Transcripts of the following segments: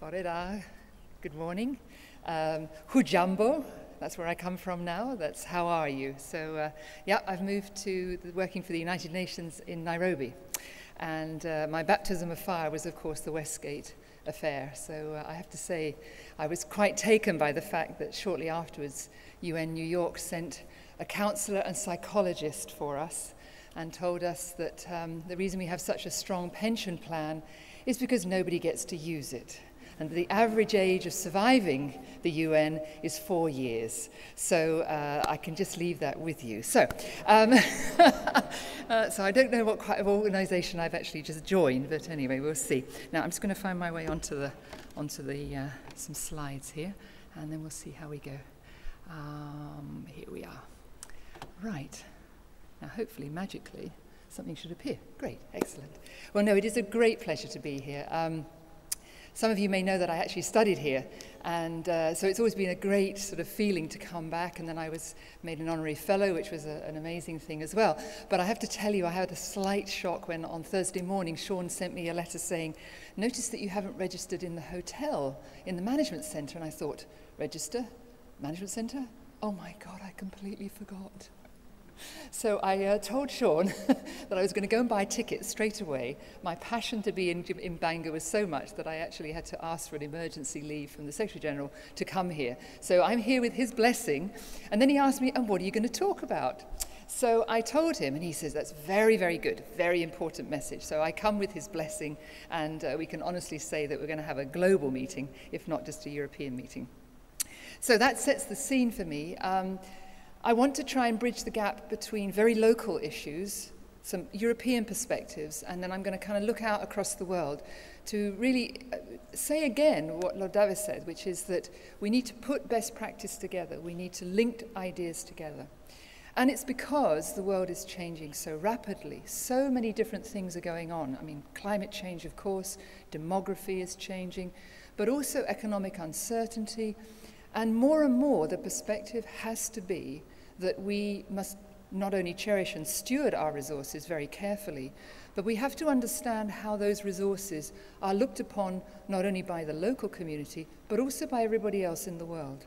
Orera, good morning. Hujambo, that's where I come from now. That's how are you? So, yeah, I've moved to working for the United Nations in Nairobi. And my baptism of fire was, of course, the Westgate affair. So I have to say, I was quite taken by the fact that shortly afterwards, UN New York sent a counselor and psychologist for us and told us that the reason we have such a strong pension plan is because nobody gets to use it. And the average age of surviving the UN is 4 years. So I can just leave that with you. So, so I don't know what kind of organisation I've actually just joined, but anyway, we'll see. Now I'm just going to find my way onto the some slides here, and then we'll see how we go. Here we are. Right. Now hopefully, magically, something should appear. Great, excellent. Well, no, it is a great pleasure to be here. Some of you may know that I actually studied here, and so it's always been a great sort of feeling to come back, and then I was made an honorary fellow, which was an amazing thing as well. But I have to tell you, I had a slight shock when on Thursday morning Sean sent me a letter saying, notice that you haven't registered in the hotel, in the management centre, and I thought, register? Management centre? Oh my God, I completely forgot. So I told Sean that I was going to go and buy tickets straight away. My passion to be in Bangor was so much that I actually had to ask for an emergency leave from the Secretary General to come here. So I'm here with his blessing. And then he asked me, and what are you going to talk about? So I told him, and he says, that's very, very good, very important message. So I come with his blessing, and we can honestly say that we're going to have a global meeting, if not just a European meeting. So that sets the scene for me. I want to try and bridge the gap between very local issues, some European perspectives, and then I'm going to kind of look out across the world to really say again what Lord Davis said, which is that we need to put best practice together. We need to link ideas together. And it's because the world is changing so rapidly. So many different things are going on. I mean, climate change, of course, demography is changing, but also economic uncertainty. And more, the perspective has to be that we must not only cherish and steward our resources very carefully, but we have to understand how those resources are looked upon not only by the local community, but also by everybody else in the world.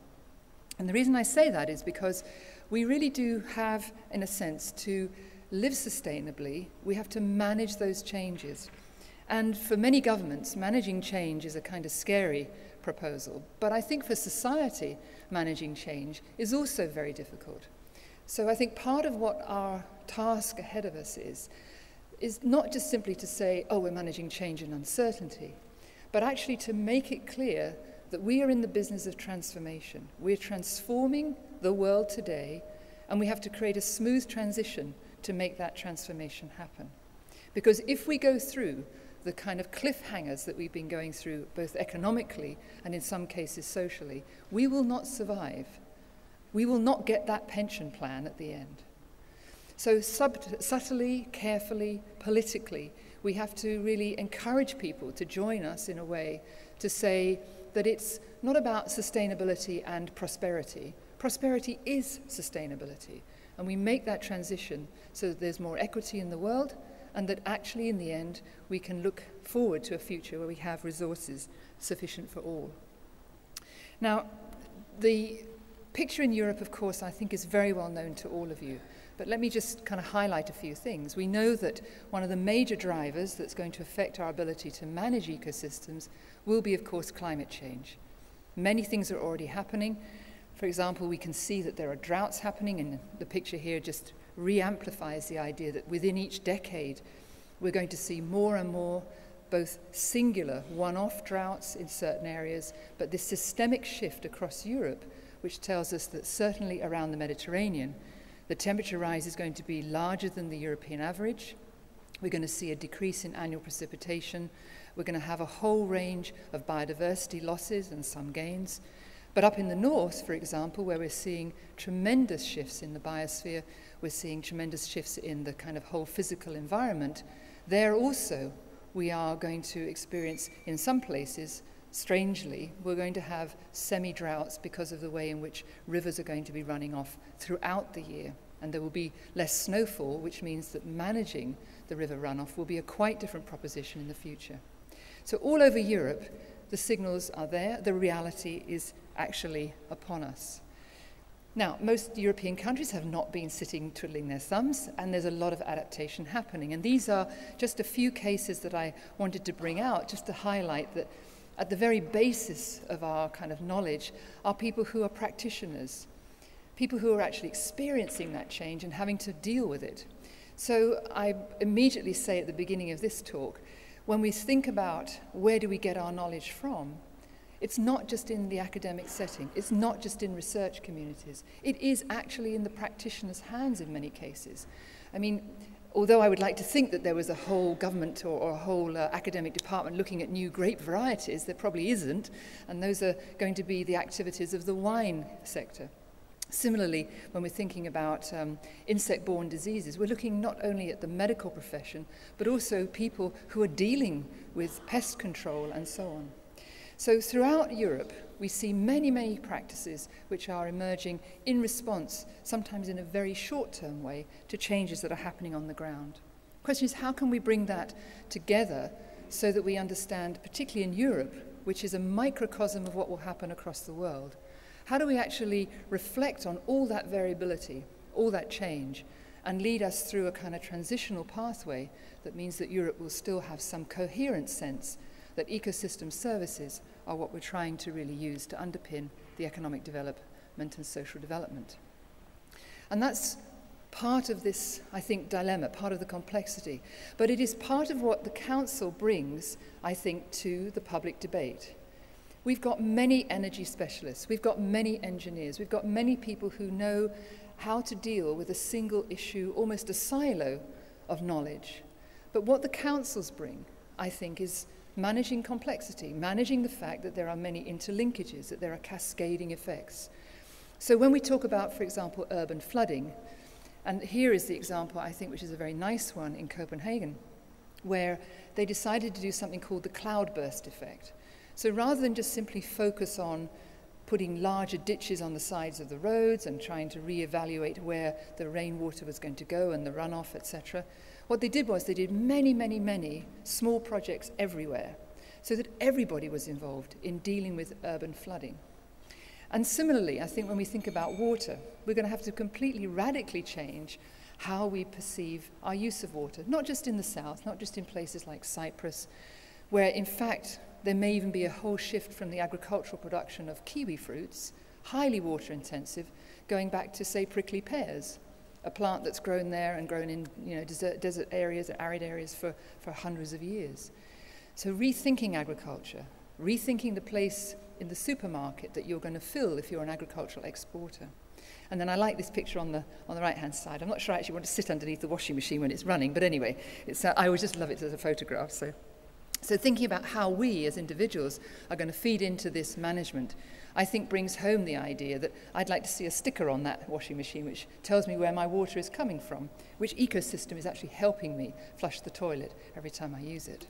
And the reason I say that is because we really do have, in a sense, to live sustainably. We have to manage those changes. And for many governments, managing change is a kind of scary proposal. But I think for society, managing change is also very difficult. So I think part of what our task ahead of us is not just simply to say, oh, we're managing change and uncertainty, but actually to make it clear that we are in the business of transformation. We're transforming the world today, and we have to create a smooth transition to make that transformation happen. Because if we go through the kind of cliffhangers that we've been going through, both economically and in some cases socially, we will not survive. We will not get that pension plan at the end. So subtly, carefully, politically, we have to really encourage people to join us in a way to say that it's not about sustainability and prosperity. Prosperity is sustainability, and we make that transition so that there's more equity in the world, and that actually in the end we can look forward to a future where we have resources sufficient for all. Now, the picture in Europe, of course, I think is very well known to all of you, but let me just kind of highlight a few things. We know that one of the major drivers that's going to affect our ability to manage ecosystems will be, of course, climate change. Many things are already happening. For example, we can see that there are droughts happening, and the picture here just re-amplifies the idea that within each decade we're going to see more and more both singular one-off droughts in certain areas, but this systemic shift across Europe, which tells us that certainly around the Mediterranean the temperature rise is going to be larger than the European average. We're going to see a decrease in annual precipitation. We're going to have a whole range of biodiversity losses and some gains. But up in the north, for example, where we're seeing tremendous shifts in the biosphere, we're seeing tremendous shifts in the kind of whole physical environment, there also we are going to experience, in some places, strangely, we're going to have semi-droughts because of the way in which rivers are going to be running off throughout the year. And there will be less snowfall, which means that managing the river runoff will be a quite different proposition in the future. So all over Europe, the signals are there, the reality is actually upon us. Now, most European countries have not been sitting twiddling their thumbs, and there's a lot of adaptation happening. And these are just a few cases that I wanted to bring out just to highlight that at the very basis of our kind of knowledge are people who are practitioners, people who are actually experiencing that change and having to deal with it. So I immediately say at the beginning of this talk, when we think about where do we get our knowledge from, it's not just in the academic setting, it's not just in research communities, it is actually in the practitioner's hands in many cases. I mean, although I would like to think that there was a whole government or a whole academic department looking at new grape varieties, there probably isn't, and those are going to be the activities of the wine sector. Similarly, when we're thinking about insect-borne diseases, we're looking not only at the medical profession, but also people who are dealing with pest control and so on. So throughout Europe, we see many, many practices which are emerging in response, sometimes in a very short-term way, to changes that are happening on the ground. The question is, how can we bring that together so that we understand, particularly in Europe, which is a microcosm of what will happen across the world, how do we actually reflect on all that variability, all that change, and lead us through a kind of transitional pathway that means that Europe will still have some coherent sense that ecosystem services are what we're trying to really use to underpin the economic development and social development. And that's part of this, I think, dilemma, part of the complexity. But it is part of what the Council brings, I think, to the public debate. We've got many energy specialists, we've got many engineers, we've got many people who know how to deal with a single issue, almost a silo of knowledge. But what the councils bring, I think, is managing complexity, managing the fact that there are many interlinkages, that there are cascading effects. So when we talk about, for example, urban flooding, and here is the example, I think, which is a very nice one in Copenhagen, where they decided to do something called the cloudburst effect. So rather than just simply focus on putting larger ditches on the sides of the roads and trying to reevaluate where the rainwater was going to go and the runoff, etc., what they did was they did many, many, many small projects everywhere so that everybody was involved in dealing with urban flooding. And similarly, I think when we think about water, we're going to have to completely radically change how we perceive our use of water, not just in the south, not just in places like Cyprus, where in fact there may even be a whole shift from the agricultural production of kiwi fruits, highly water intensive, going back to, say, prickly pears, a plant that's grown there and grown in desert areas, arid areas for hundreds of years. So rethinking agriculture, rethinking the place in the supermarket that you're going to fill if you're an agricultural exporter. And then I like this picture on the right-hand side. I'm not sure I actually want to sit underneath the washing machine when it's running, but anyway, I always just love it as a photograph. So thinking about how we as individuals are going to feed into this management, I think brings home the idea that I'd like to see a sticker on that washing machine which tells me where my water is coming from, which ecosystem is actually helping me flush the toilet every time I use it.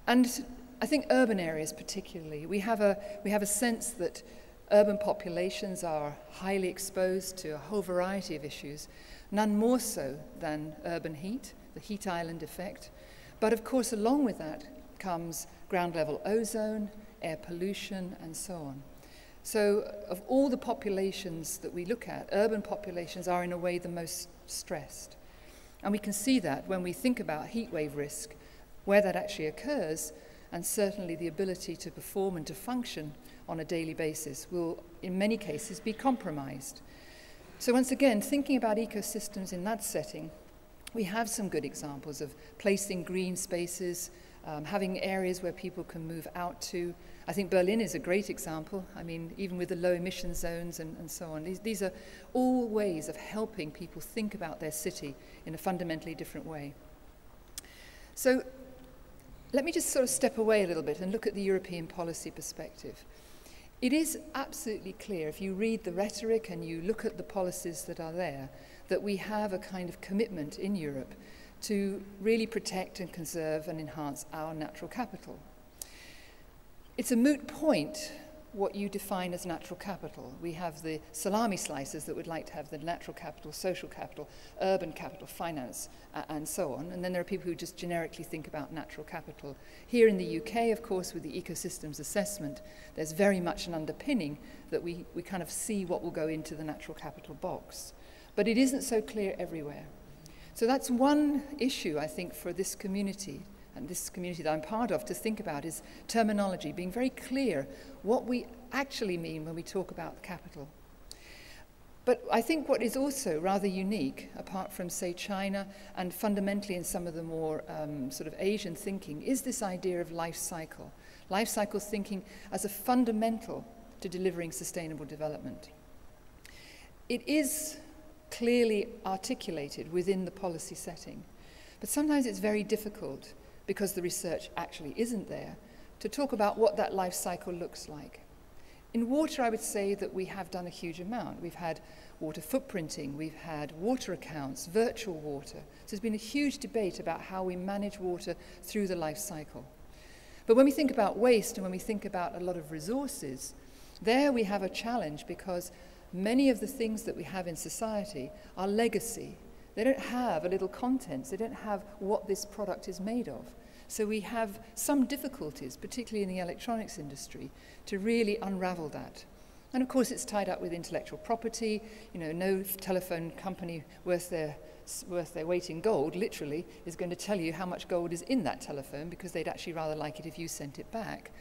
And I think urban areas particularly, we have a sense that urban populations are highly exposed to a whole variety of issues, none more so than urban heat, the heat island effect. But of course, along with that comes ground level ozone, air pollution, and so on. So of all the populations that we look at, urban populations are in a way the most stressed. And we can see that when we think about heat wave risk, where that actually occurs, and certainly the ability to perform and to function on a daily basis will, in many cases, be compromised. So once again, thinking about ecosystems in that setting, we have some good examples of placing green spaces, having areas where people can move out to. I think Berlin is a great example. I mean, even with the low emission zones and so on. These are all ways of helping people think about their city in a fundamentally different way. So let me just sort of step away a little bit and look at the European policy perspective. It is absolutely clear, if you read the rhetoric and you look at the policies that are there, that we have a kind of commitment in Europe to really protect and conserve and enhance our natural capital. It's a moot point what you define as natural capital. We have the salami slices that would like to have the natural capital, social capital, urban capital, finance, and so on. And then there are people who just generically think about natural capital. Here in the UK, of course, with the ecosystems assessment, there's very much an underpinning that we kind of see what will go into the natural capital box. But it isn't so clear everywhere. So that's one issue, I think, for this community, and this community that I'm part of, to think about is terminology, being very clear what we actually mean when we talk about capital. But I think what is also rather unique, apart from, say, China, and fundamentally in some of the more sort of Asian thinking, is this idea of life cycle. Life cycle thinking as a fundamental to delivering sustainable development. It is clearly articulated within the policy setting, but sometimes it's very difficult, because the research actually isn't there, to talk about what that life cycle looks like. In water, I would say that we have done a huge amount. We've had water footprinting, we've had water accounts, virtual water. So there's been a huge debate about how we manage water through the life cycle. But when we think about waste and when we think about a lot of resources, there we have a challenge, because many of the things that we have in society are legacy. They don't have a little contents. They don't have what this product is made of. So we have some difficulties, particularly in the electronics industry, to really unravel that. And of course, it's tied up with intellectual property. You know, no telephone company worth their weight in gold, literally, is going to tell you how much gold is in that telephone, because they'd actually rather like it if you sent it back.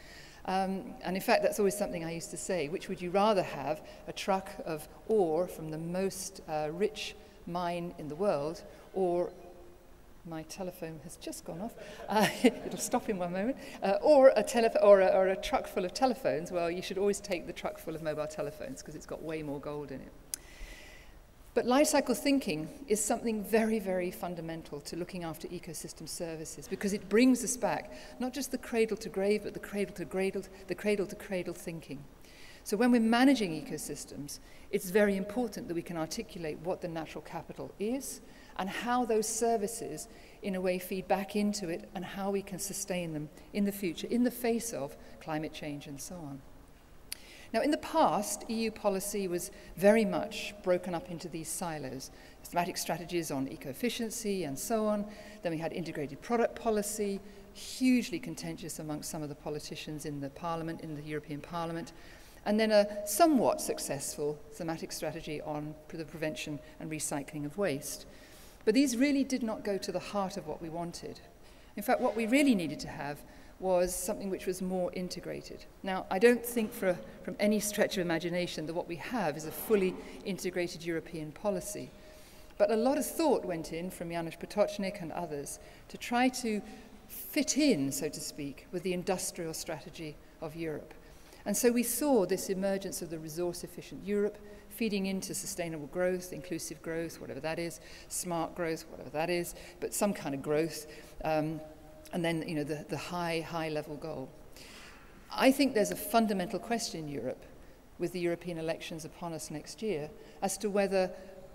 And in fact, that's always something I used to say. Which would you rather have, a truck of ore from the most rich mine in the world, or my telephone has just gone off, it'll stop in one moment, or a truck full of telephones? Well, you should always take the truck full of mobile telephones, because it's got way more gold in it. But life cycle thinking is something very, very fundamental to looking after ecosystem services, because it brings us back, not just the cradle to grave, but the cradle to cradle thinking. So when we're managing ecosystems, it's very important that we can articulate what the natural capital is and how those services, in a way, feed back into it, and how we can sustain them in the future, in the face of climate change and so on. Now, in the past, EU policy was very much broken up into these silos. Thematic strategies on eco-efficiency and so on. Then we had integrated product policy, hugely contentious amongst some of the politicians in the Parliament, in the European Parliament. And then a somewhat successful thematic strategy on the prevention and recycling of waste. But these really did not go to the heart of what we wanted. In fact, what we really needed to have was something which was more integrated. Now, I don't think from any stretch of imagination that what we have is a fully integrated European policy. But a lot of thought went in from Janusz Potocznik and others to try to fit in, so to speak, with the industrial strategy of Europe. And so we saw this emergence of the resource-efficient Europe feeding into sustainable growth, inclusive growth, whatever that is, smart growth, whatever that is, but some kind of growth, and then, you know, the high-level goal. I think there's a fundamental question in Europe, with the European elections upon us next year, as to whether,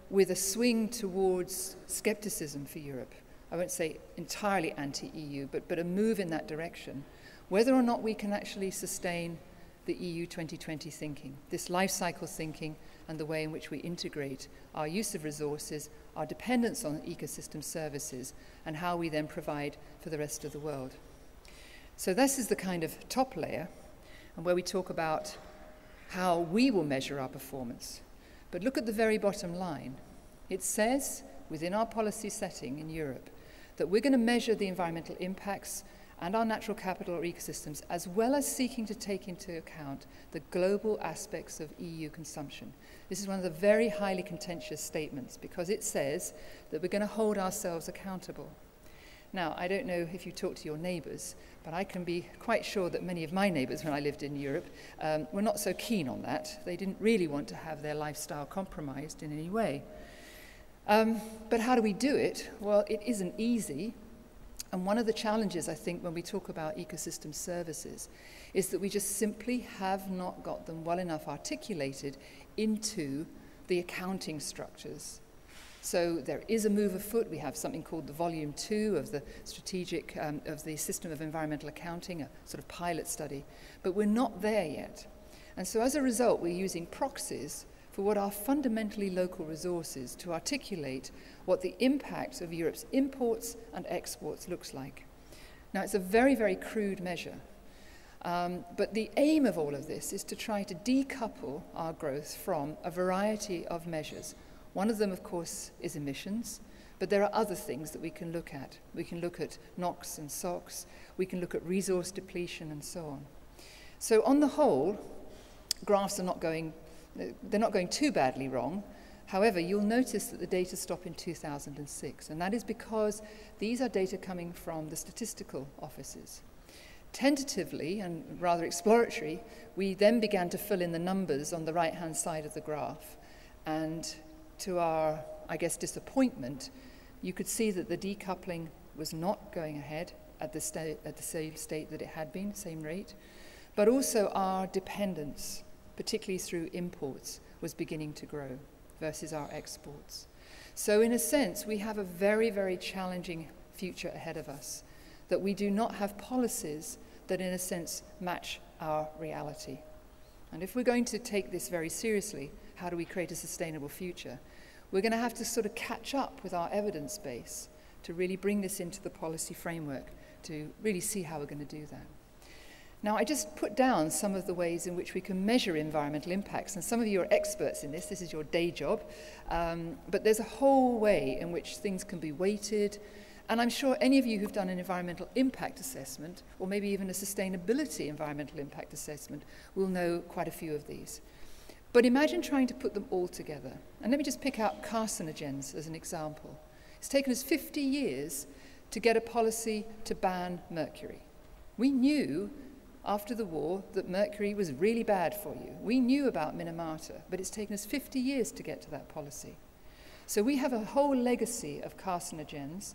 with a swing towards skepticism for Europe, I won't say entirely anti-EU, but a move in that direction, whether or not we can actually sustain the EU 2020 thinking, this life cycle thinking, and the way in which we integrate our use of resources, our dependence on ecosystem services, and how we then provide for the rest of the world. So this is the kind of top layer, and where we talk about how we will measure our performance. But look at the very bottom line. It says, within our policy setting in Europe, that we're going to measure the environmental impacts and our natural capital or ecosystems, as well as seeking to take into account the global aspects of EU consumption. This is one of the very highly contentious statements, because it says that we're going to hold ourselves accountable. Now, I don't know if you talk to your neighbours, but I can be quite sure that many of my neighbours when I lived in Europe were not so keen on that. They didn't really want to have their lifestyle compromised in any way. But how do we do it? Well, it isn't easy. And one of the challenges, I think, when we talk about ecosystem services is that we just simply have not got them well enough articulated into the accounting structures. So there is a move afoot. We have something called the Volume 2 of the strategic, of the system of environmental accounting, a sort of pilot study. But we're not there yet. And so as a result, we're using proxies for what are fundamentally local resources to articulate what the impact of Europe's imports and exports looks like. Now, it's a very, very crude measure, but the aim of all of this is to try to decouple our growth from a variety of measures. One of them, of course, is emissions, but there are other things that we can look at. We can look at NOx and SOx, we can look at resource depletion and so on. So on the whole, graphs are they're not going too badly wrong. However, you'll notice that the data stop in 2006, and that is because these are data coming from the statistical offices. Tentatively, and rather exploratory, we then began to fill in the numbers on the right-hand side of the graph, and to our, I guess, disappointment, you could see that the decoupling was not going ahead at the same state that it had been, same rate, but also our dependence, particularly through imports, was beginning to grow versus our exports. So in a sense, we have a very, very challenging future ahead of us, that we do not have policies that in a sense match our reality. And if we're going to take this very seriously, how do we create a sustainable future? We're going to have to sort of catch up with our evidence base to really bring this into the policy framework to really see how we're going to do that. Now, I just put down some of the ways in which we can measure environmental impacts, and some of you are experts in this is your day job, but there's a whole way in which things can be weighted, and I'm sure any of you who've done an environmental impact assessment, or maybe even a sustainability environmental impact assessment, will know quite a few of these. But imagine trying to put them all together. And let me just pick out carcinogens as an example. It's taken us 50 years to get a policy to ban mercury. We knew after the war that mercury was really bad for you. We knew about Minamata, but it's taken us 50 years to get to that policy. So we have a whole legacy of carcinogens,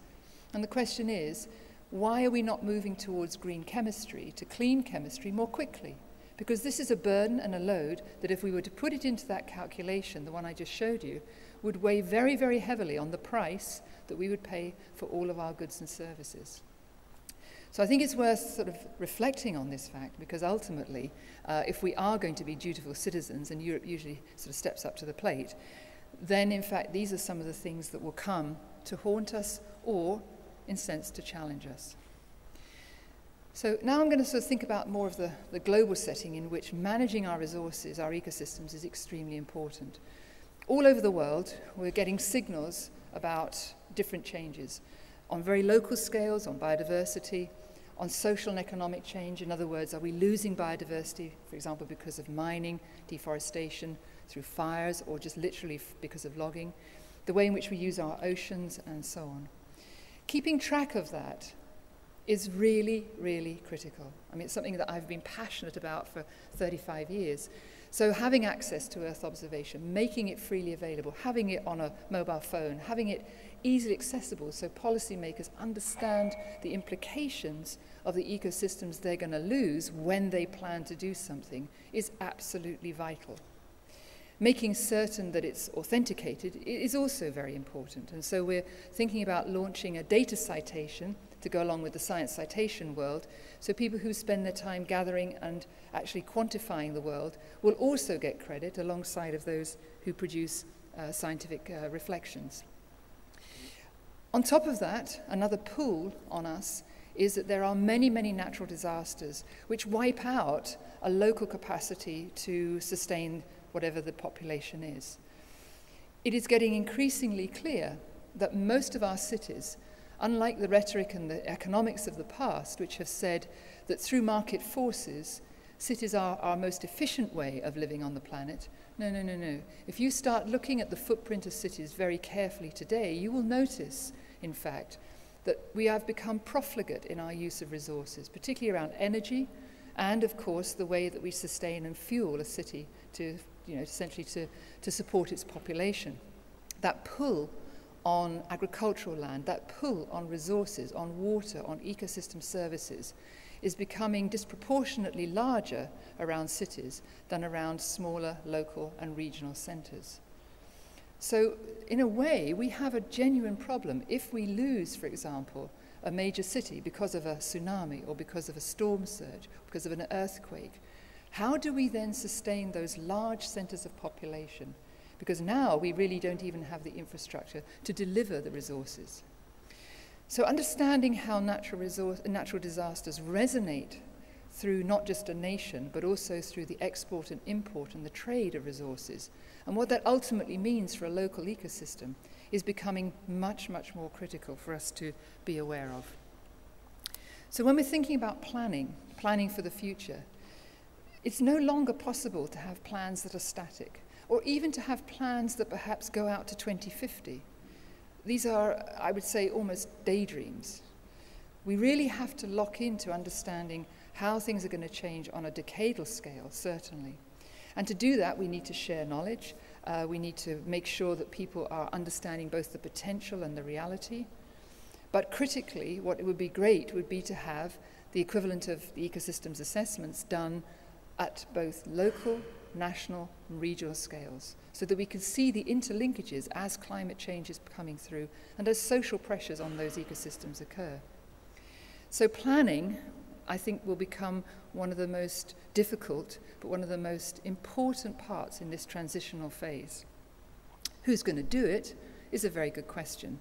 and the question is, why are we not moving towards green chemistry, to clean chemistry more quickly? Because this is a burden and a load that if we were to put it into that calculation, the one I just showed you, would weigh very, very heavily on the price that we would pay for all of our goods and services. So I think it's worth sort of reflecting on this fact, because ultimately, if we are going to be dutiful citizens, and Europe usually sort of steps up to the plate, then in fact these are some of the things that will come to haunt us or, in a sense, to challenge us. So now I'm going to sort of think about more of the global setting in which managing our resources, our ecosystems, is extremely important. All over the world, we're getting signals about different changes on very local scales, on biodiversity, on social and economic change. In other words, are we losing biodiversity, for example, because of mining, deforestation, through fires, or just literally because of logging, the way in which we use our oceans, and so on. Keeping track of that is really, really critical. I mean, it's something that I've been passionate about for 35 years. So having access to Earth observation, making it freely available, having it on a mobile phone, having it easily accessible so policymakers understand the implications of the ecosystems they're going to lose when they plan to do something is absolutely vital. Making certain that it's authenticated is also very important. And so we're thinking about launching a data citation to go along with the science citation world, so people who spend their time gathering and actually quantifying the world will also get credit alongside of those who produce scientific reflections. On top of that, another pull on us is that there are many, many natural disasters which wipe out a local capacity to sustain whatever the population is. It is getting increasingly clear that most of our cities, unlike the rhetoric and the economics of the past, which have said that through market forces, cities are our most efficient way of living on the planet. No, no, no, no. If you start looking at the footprint of cities very carefully today, you will notice, in fact, that we have become profligate in our use of resources, particularly around energy, and of course the way that we sustain and fuel a city to, essentially to support its population. That pull on agricultural land, that pull on resources, on water, on ecosystem services, is becoming disproportionately larger around cities than around smaller local and regional centres. So in a way, we have a genuine problem. If we lose, for example, a major city because of a tsunami or because of a storm surge, because of an earthquake, how do we then sustain those large centers of population? Because now we really don't even have the infrastructure to deliver the resources. So understanding how natural disasters resonate through not just a nation, but also through the export and import and the trade of resources, and what that ultimately means for a local ecosystem, is becoming much, much more critical for us to be aware of. So when we're thinking about planning for the future, it's no longer possible to have plans that are static, or even to have plans that perhaps go out to 2050. These are, I would say, almost daydreams. We really have to lock into understanding how things are going to change on a decadal scale, certainly. And to do that, we need to share knowledge. We need to make sure that people are understanding both the potential and the reality. But critically, what would be great would be to have the equivalent of the ecosystems assessments done at both local, national, and regional scales, so that we can see the interlinkages as climate change is coming through and as social pressures on those ecosystems occur. So planning, I think, will become one of the most difficult, but one of the most important parts in this transitional phase. Who's going to do it is a very good question.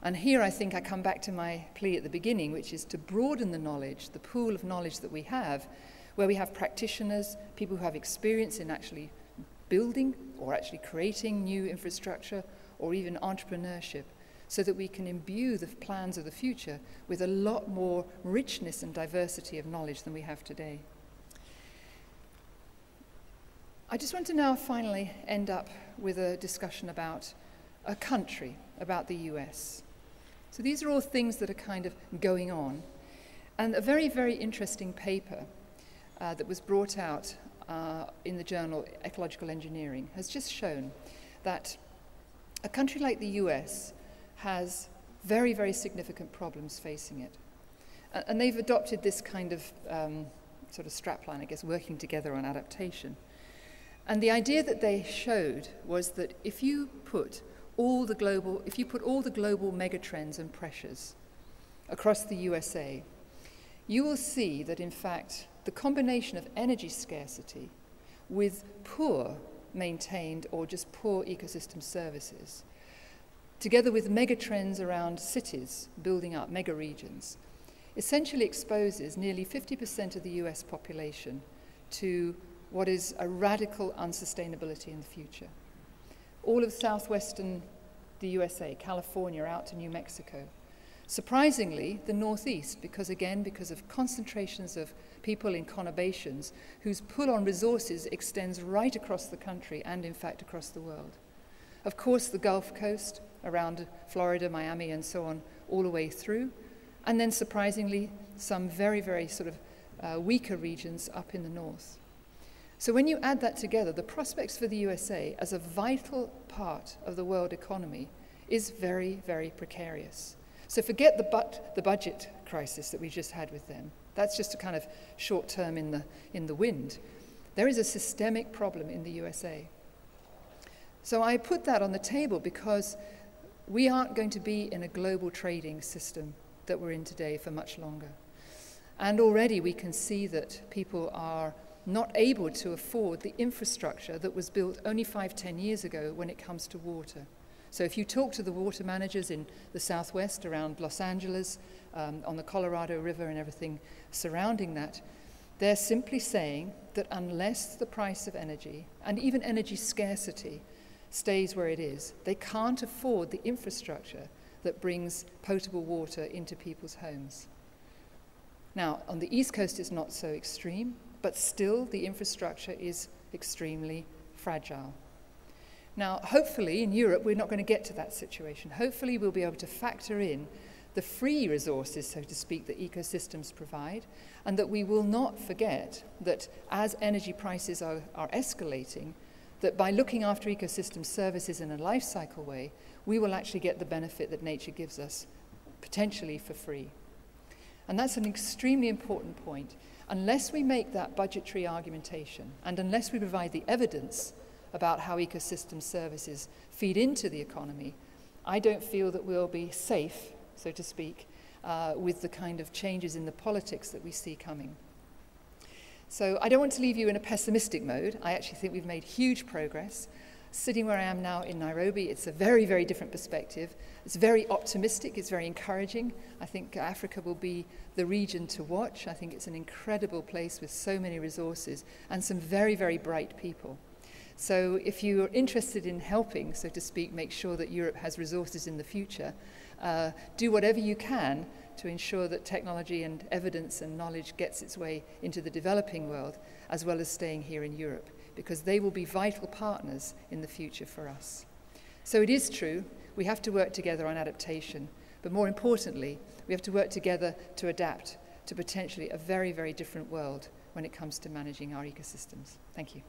And here I think I come back to my plea at the beginning, which is to broaden the knowledge, the pool of knowledge that we have, where we have practitioners, people who have experience in actually building or actually creating new infrastructure or even entrepreneurship, so that we can imbue the plans of the future with a lot more richness and diversity of knowledge than we have today. I just want to now finally end up with a discussion about a country, about the US. So these are all things that are kind of going on. And a very, very interesting paper that was brought out in the journal Ecological Engineering has just shown that a country like the US has very, very significant problems facing it. And they've adopted this kind of sort of strapline, I guess, working together on adaptation. And the idea that they showed was that if you put all the global megatrends and pressures across the USA, you will see that, in fact, the combination of energy scarcity with poor maintained or just poor ecosystem services, together with megatrends around cities building up, mega regions, essentially exposes nearly 50% of the US population to what is a radical unsustainability in the future. All of southwestern the USA, California out to New Mexico. Surprisingly, the Northeast, because of concentrations of people in conurbations whose pull on resources extends right across the country and, in fact, across the world. Of course, the Gulf Coast, around Florida, Miami, and so on, all the way through. And then, surprisingly, some very, very sort of weaker regions up in the north. So when you add that together, the prospects for the USA as a vital part of the world economy is very, very precarious. So forget the budget crisis that we just had with them. That's just a kind of short term in the wind. There is a systemic problem in the USA. So I put that on the table because we aren't going to be in a global trading system that we're in today for much longer. And already we can see that people are not able to afford the infrastructure that was built only 5-10 years ago when it comes to water. So if you talk to the water managers in the Southwest around Los Angeles, on the Colorado River and everything surrounding that, they're simply saying that unless the price of energy, and even energy scarcity, stays where it is, they can't afford the infrastructure that brings potable water into people's homes. Now, on the East Coast it's not so extreme, but still the infrastructure is extremely fragile. Now, hopefully in Europe we're not going to get to that situation. Hopefully we'll be able to factor in the free resources, so to speak, that ecosystems provide, and that we will not forget that as energy prices are escalating, that by looking after ecosystem services in a life cycle way, we will actually get the benefit that nature gives us, potentially for free. And that's an extremely important point. Unless we make that budgetary argumentation, and unless we provide the evidence about how ecosystem services feed into the economy, I don't feel that we'll be safe, so to speak, with the kind of changes in the politics that we see coming. So I don't want to leave you in a pessimistic mode. I actually think we've made huge progress. Sitting where I am now in Nairobi, it's a very, very different perspective. It's very optimistic, it's very encouraging. I think Africa will be the region to watch. I think it's an incredible place with so many resources and some very, very bright people. So if you're interested in helping, so to speak, make sure that Europe has resources in the future, do whatever you can to ensure that technology and evidence and knowledge gets its way into the developing world, as well as staying here in Europe, because they will be vital partners in the future for us. So it is true, we have to work together on adaptation, but more importantly, we have to work together to adapt to potentially a very, very different world when it comes to managing our ecosystems. Thank you.